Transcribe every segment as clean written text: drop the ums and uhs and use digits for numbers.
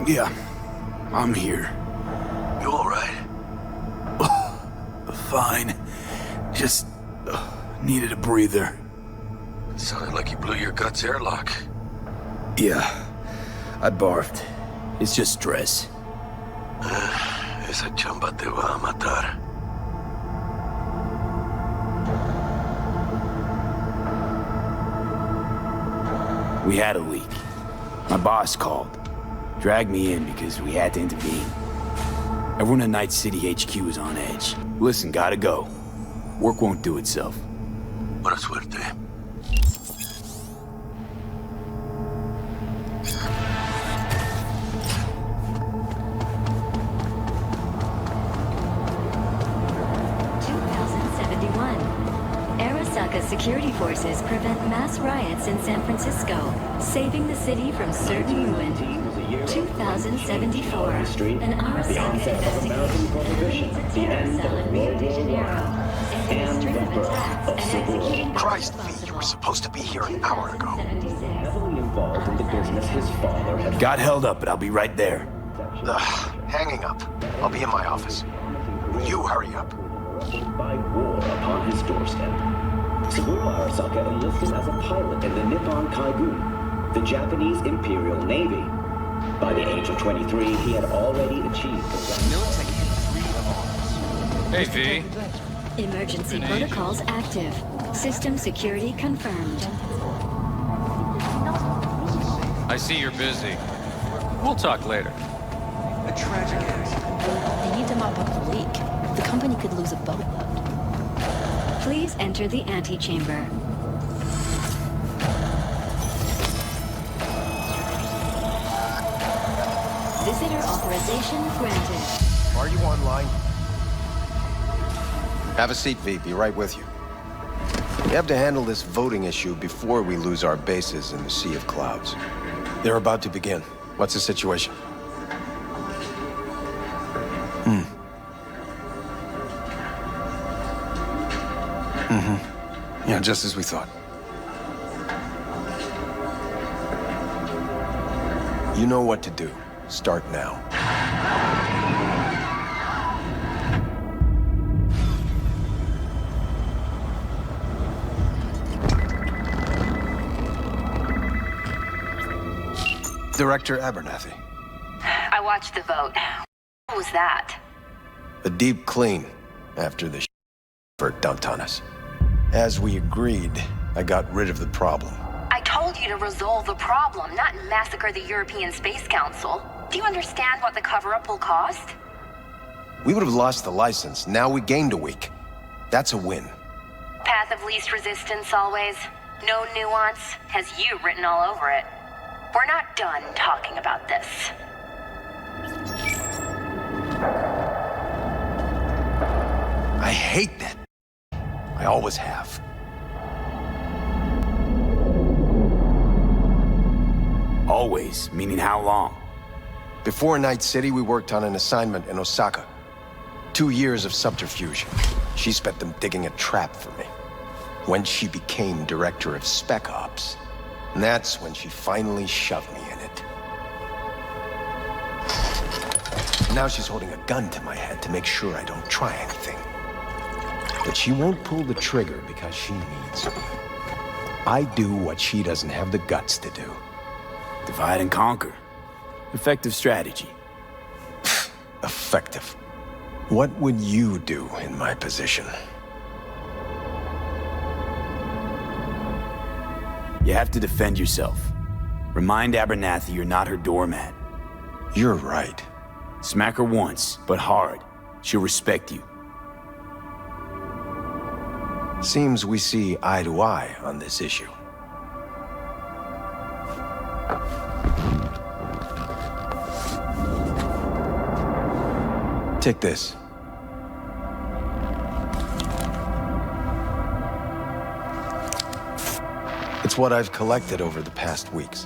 Yeah, I'm here. You alright? Fine. Just needed a breather. Sounded like you blew your guts airlock. Yeah, I barfed. It's just stress. Esa chamba te va a matar. We had a leak. My boss called. Dragged me in because we had to intervene. Everyone at Night City HQ is on edge. Listen, gotta go. Work won't do itself. Buena suerte. Security forces prevent mass riots in San Francisco, saving the city from certain ruin. 2074. An Arasaka investigation the end of Rio de Janeiro. And the birth of civil. Christ, V, you were supposed to be here an hour ago. Heavily involved in the business his father had. Got held up, but I'll be right there. Hanging up. I'll be in my office. You hurry up. By war upon his doorstep. Saburo Arasaka enlisted as a pilot in the Nippon Kaigun, the Japanese Imperial Navy. By the age of 23, he had already achieved Hey, V. Emergency protocols active. System security confirmed. I see you're busy. We'll talk later. A tragic accident. They need to mop up the leak. The company could lose a boatload. Please enter the antechamber. Visitor authorization granted. Are you online? Have a seat, V. Be right with you. We have to handle this voting issue before we lose our bases in the Sea of Clouds. They're about to begin. What's the situation? Yeah, just as we thought. You know what to do. Start now. Director Abernathy. I watched the vote. What was that? A deep clean after the dumped on us. As we agreed, I got rid of the problem. I told you to resolve the problem, not massacre the European Space Council. Do you understand what the cover-up will cost? We would have lost the license. Now we gained a week. That's a win. Path of least resistance always. No nuance. Has you written all over it. We're not done talking about this. I hate that. I always have. Always, meaning how long? Before Night City, we worked on an assignment in Osaka. 2 years of subterfuge. She spent them digging a trap for me. When she became director of Spec Ops, that's when she finally shoved me in it. Now she's holding a gun to my head to make sure I don't try anything. But she won't pull the trigger because she needs me. I do what she doesn't have the guts to do. Divide and conquer. Effective strategy. Effective. What would you do in my position? You have to defend yourself. Remind Abernathy you're not her doormat. You're right. Smack her once, but hard. She'll respect you. Seems we see eye to eye on this issue. Take this. It's what I've collected over the past weeks.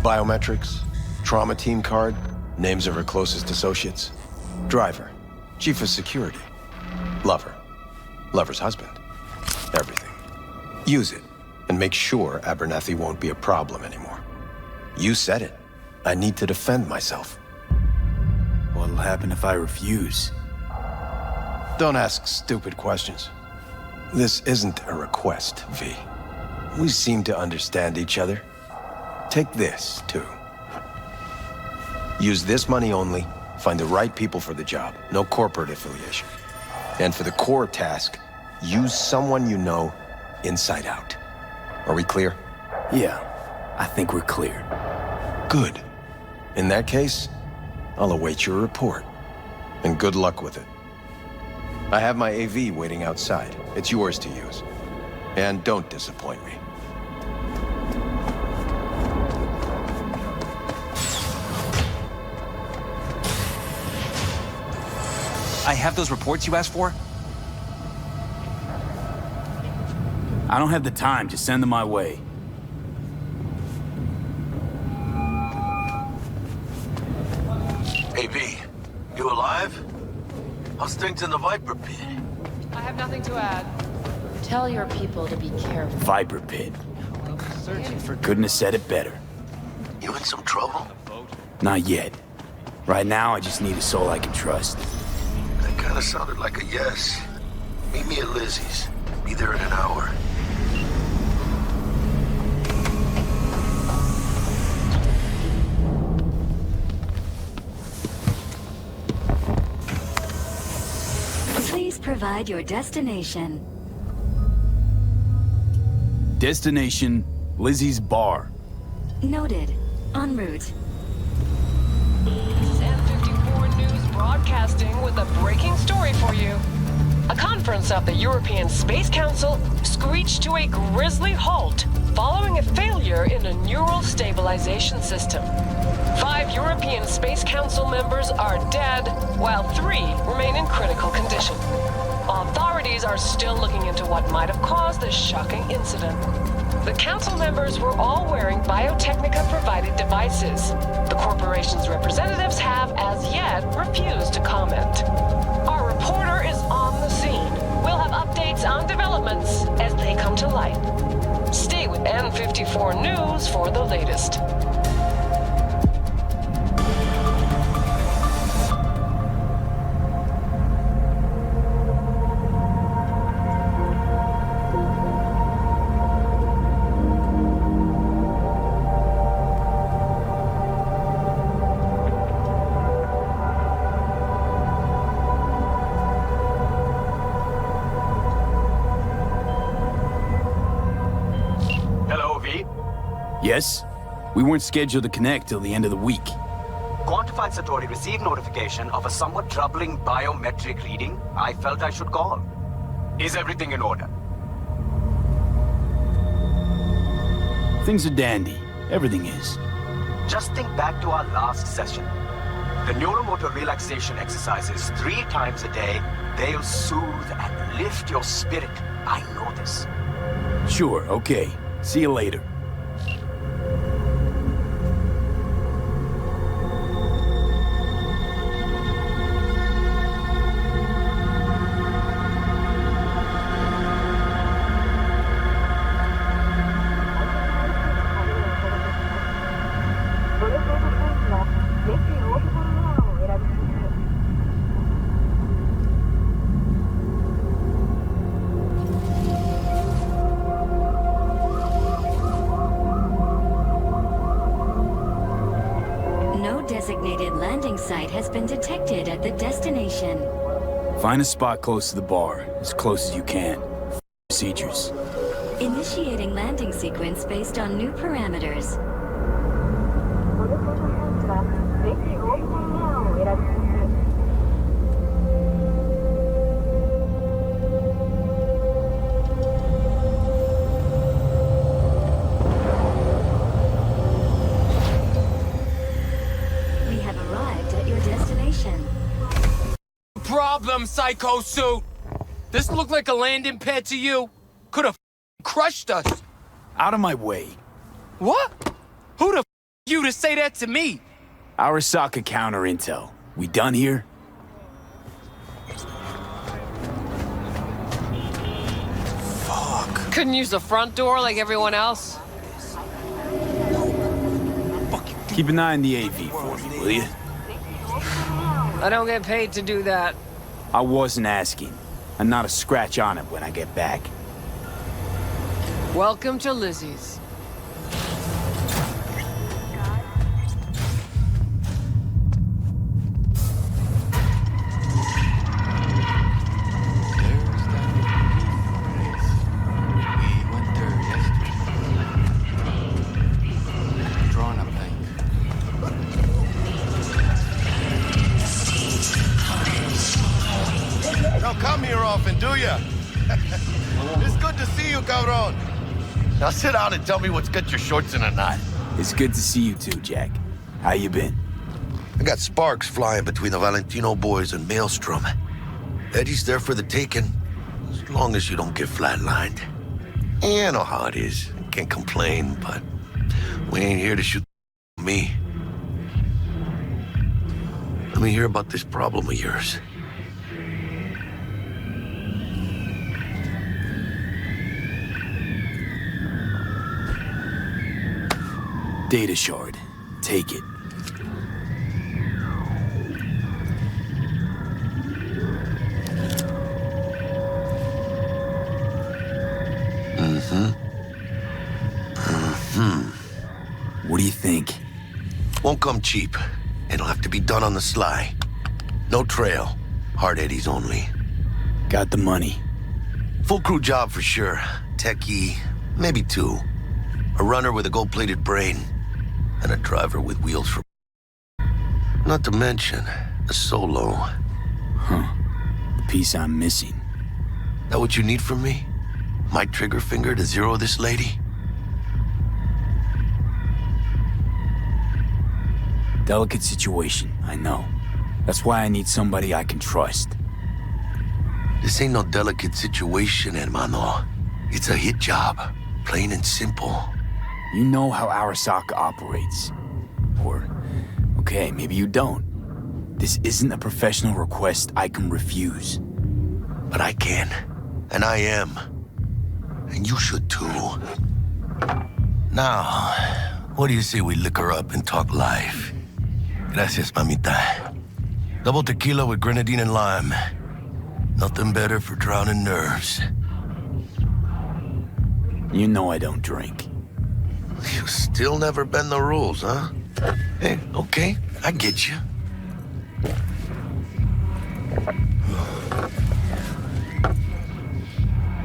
Biometrics, trauma team card, names of her closest associates. Driver, chief of security, lover, lover's husband. Everything. Use it, and make sure Abernathy won't be a problem anymore. You said it. I need to defend myself. What'll happen if I refuse? Don't ask stupid questions. This isn't a request, V. We seem to understand each other. Take this, too. Use this money only, find the right people for the job, no corporate affiliation. And for the core task, use someone you know inside out. Are we clear? Yeah, I think we're clear. Good. In that case, I'll await your report. And good luck with it. I have my AV waiting outside. It's yours to use. And don't disappoint me. I have those reports you asked for. I don't have the time, just send them my way. Hey, V, you alive? How's things in the Viper Pit? I have nothing to add. Tell your people to be careful. Viper Pit. Couldn't have said it better. You in some trouble? Not yet. Right now, I just need a soul I can trust. That kind of sounded like a yes. Meet me at Lizzie's. Be there in an hour. Please provide your destination. Destination, Lizzie's Bar. Noted. En route. This is N54 News broadcasting with a breaking story for you. A conference of the European Space Council screeched to a grisly halt following a failure in a neural stabilization system. 5 European Space Council members are dead, while 3 remain in critical condition. Authorities are still looking into what might have caused this shocking incident. The council members were all wearing Biotechnica-provided devices. The corporation's representatives have, as yet, refused to comment. Our reporter is on the scene. We'll have updates on developments as they come to light. Stay with N54 News for the latest. Yes? We weren't scheduled to connect till the end of the week. Quantified Satori received notification of a somewhat troubling biometric reading. I felt I should call. Is everything in order? Things are dandy. Everything is. Just think back to our last session. The neuromotor relaxation exercises 3 times a day. They'll soothe and lift your spirit. I know this. Sure, okay. See you later. Designated landing site has been detected at the destination. Find a spot close to the bar, as close as you can. Procedures. Initiating landing sequence based on new parameters. Problem, Psycho Suit! This looked like a landing pad to you? Could have crushed us. Out of my way. What? Who the you to say that to me? Arasaka counter intel. We done here? Fuck. Couldn't use the front door like everyone else? Keep an eye on the AV for me, will you? I don't get paid to do that. I wasn't asking. And not a scratch on it when I get back. Welcome to Lizzie's. Don't come here often, do ya? It's good to see you, cabron. Now sit down and tell me what's got your shorts in a knot. It's good to see you too, Jack. How you been? I got sparks flying between the Valentino boys and Maelstrom. Eddie's there for the taking, as long as you don't get flatlined. Yeah, I know how it is. Can't complain, but we ain't here to shoot me. Let me hear about this problem of yours. Data shard. Take it. What do you think? Won't come cheap. It'll have to be done on the sly. No trail. Hard eddies only. Got the money. Full crew job for sure. Techie, maybe two. A runner with a gold-plated brain. And a driver with wheels for... Not to mention, a solo. Huh. The piece I'm missing. That what you need from me? My trigger finger to zero this lady? Delicate situation, I know. That's why I need somebody I can trust. This ain't no delicate situation, hermano. It's a hit job. Plain and simple. You know how Arasaka operates. Or, okay, maybe you don't. This isn't a professional request I can refuse. But I can. And I am. And you should too. Now, what do you say we liquor up and talk life? Gracias, mamita. Double tequila with grenadine and lime. Nothing better for drowning nerves. You know I don't drink. You still never bend the rules, huh? Hey, okay, I get you.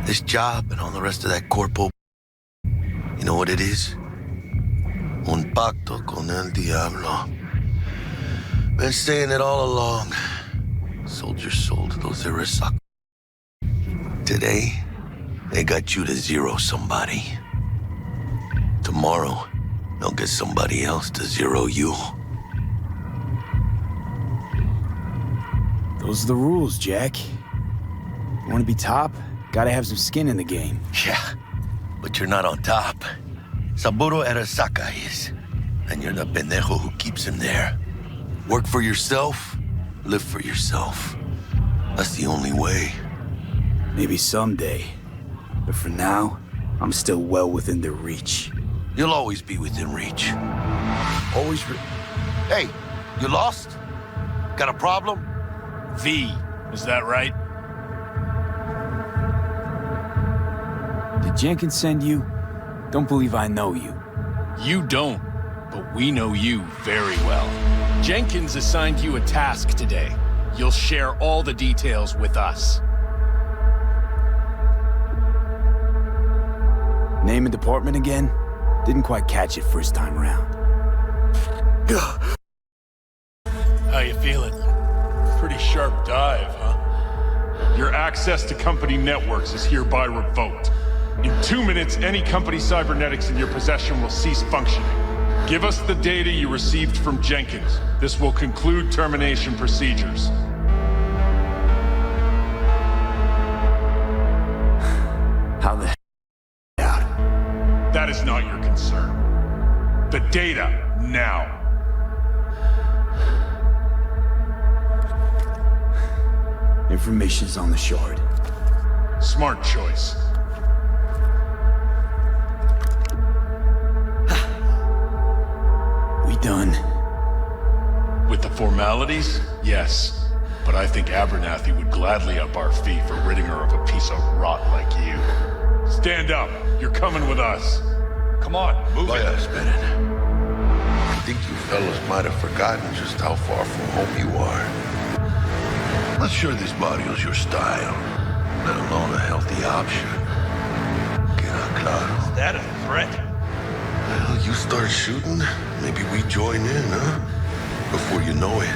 This job and all the rest of that corpo, you know what it is? Un pacto con el diablo. Been saying it all along. Sold your soul to those Arasaka. Today, they got you to zero somebody. Tomorrow, they'll get somebody else to zero you. Those are the rules, Jack. You want to be top? Gotta have some skin in the game. Yeah, but you're not on top. Saburo Arasaka is. And you're the pendejo who keeps him there. Work for yourself, live for yourself. That's the only way. Maybe someday. But for now, I'm still well within their reach. You'll always be within reach. Always Hey, you lost? Got a problem? V, is that right? Did Jenkins send you? Don't believe I know you. You don't, but we know you very well. Jenkins assigned you a task today. You'll share all the details with us. Name and department again? Didn't quite catch it first time around. How you feeling? Pretty sharp dive, huh? Your access to company networks is hereby revoked. In 2 minutes, any company cybernetics in your possession will cease functioning. Give us the data you received from Jenkins. This will conclude termination procedures. How the hell out? That is not your concern. The data, now. Information's on the shard. Smart choice. We done? With the formalities, yes. But I think Abernathy would gladly up our fee for ridding her of a piece of rot like you. Stand up. You're coming with us. Come on, move it. I think you fellas might have forgotten just how far from home you are. Not sure this barrio's your style, let alone a healthy option. Queda claro. Is that a threat? Well, you start shooting, maybe we join in, huh? Before you know it,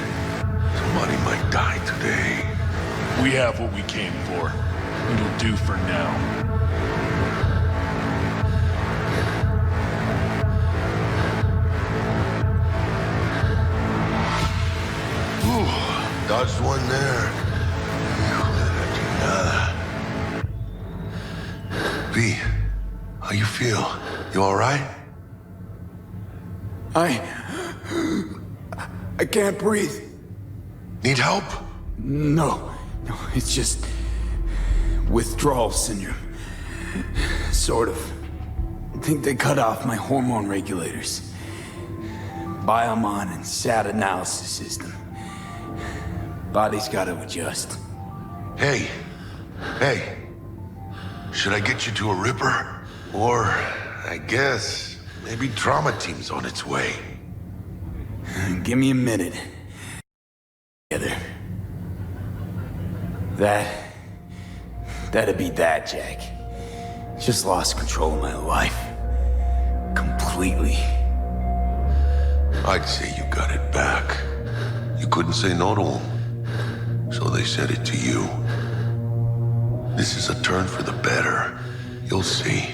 somebody might die today. We have what we came for. It'll do for now. Dodged one there. V, how you feel? You all right? I can't breathe. Need help? No, it's just withdrawal syndrome. Sort of. I think they cut off my hormone regulators. Biomon and SAT analysis system. Body's gotta adjust. Hey. Should I get you to a Ripper? Or, I guess, maybe trauma team's on its way. Give me a minute. Together. That'd be that, Jack. Just lost control of my life. Completely. I'd say you got it back. You couldn't say no to him. So they said it to you. This is a turn for the better. You'll see.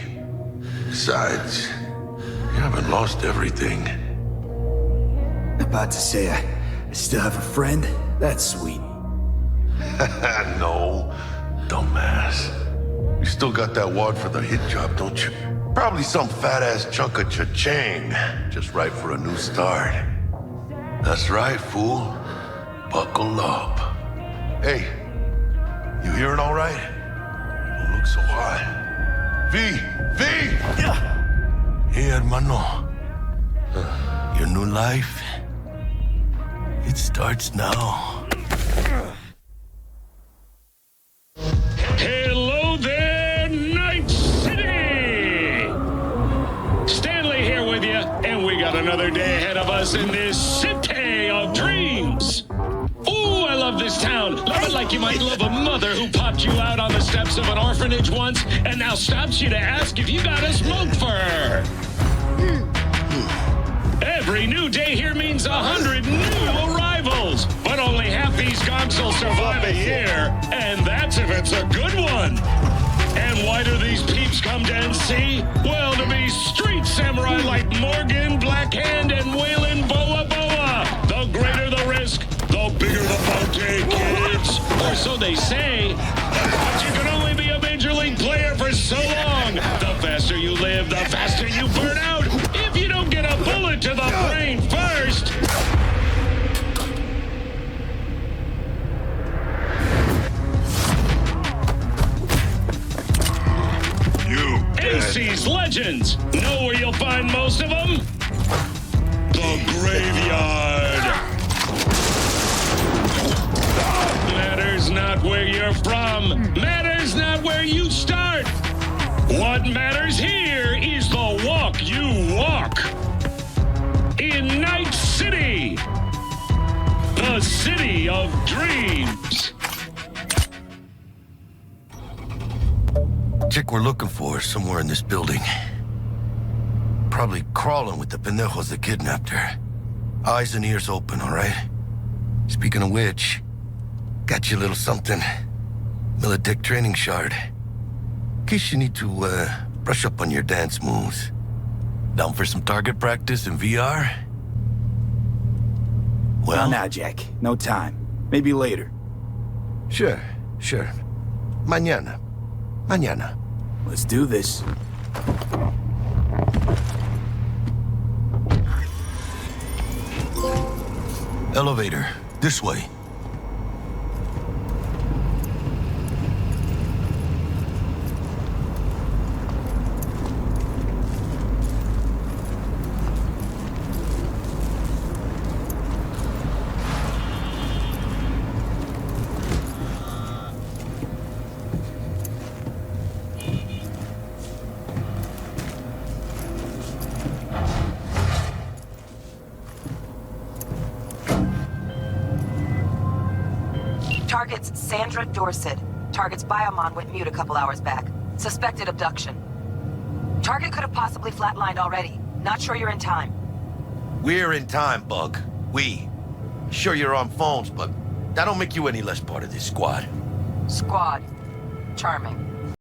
Besides, you haven't lost everything. About to say I still have a friend? That's sweet. No, dumbass. You still got that wad for the hit job, don't you? Probably some fat-ass chunk of cha-ching. Just right for a new start. That's right, fool. Buckle up. Hey, you hearing all right? Don't look so hot. V! Hey, hermano. Your new life, it starts now. Hello there, Night City! Stanley here with you, and we got another day ahead of us in this city of dreams. Ooh, I love this town. Love it like you might love a mother who popped you out on the steps of an orphanage once and now stops you to ask if you got a smoke for her. Every new day here means 100 new arrivals, but only half these gonks will survive a year, and that's if it's a good one. And why do these peeps come to NC? Well, to be street samurai like Morgan, Blackhand, and Waylon Boa Boa. The greater the risk, the bigger the bounty, kids. Or so they say. But you can only be a major league player for so long. The faster you live, the faster you burn out. If you don't get a bullet to the brain first. NC's legends. Know where you'll find most of them? The graveyard. Matters not where you're from. Matters not where you start. What matters here is the walk you walk. In Night City. The city of dreams. Chick we're looking for is somewhere in this building. Probably crawling with the pendejos that kidnapped her. Eyes and ears open, all right? Speaking of which, got you a little something. Militech training shard. In case you need to, brush up on your dance moves. Down for some target practice in VR? Well, now, Jack. No time. Maybe later. Sure. Mañana. Let's do this. Elevator. This way. Target's Sandra Dorset. Target's biomon went mute a couple hours back. Suspected abduction. Target could have possibly flatlined already. Not sure you're in time. We're in time, Bug. We. Sure you're on phones, but that don't make you any less part of this squad. Squad. Charming.